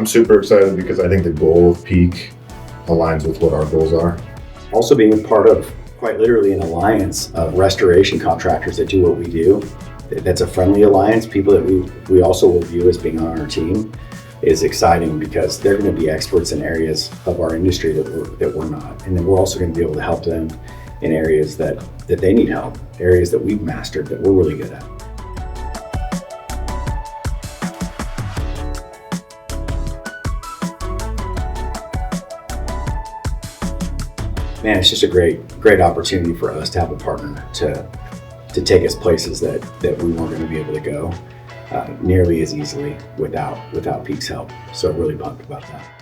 I'm super excited because I think the goal of Peak aligns with what our goals are. Also being a part of, quite literally, an alliance of restoration contractors that do what we do. That's a friendly alliance, people that we also will view as being on our team, is exciting because they're going to be experts in areas of our industry that we're not. And then we're also going to be able to help them in areas that they need help, areas that we've mastered that we're really good at. Man, it's just a great opportunity for us to have a partner to take us places that we weren't going to be able to go nearly as easily without Peak's help. So really pumped about that.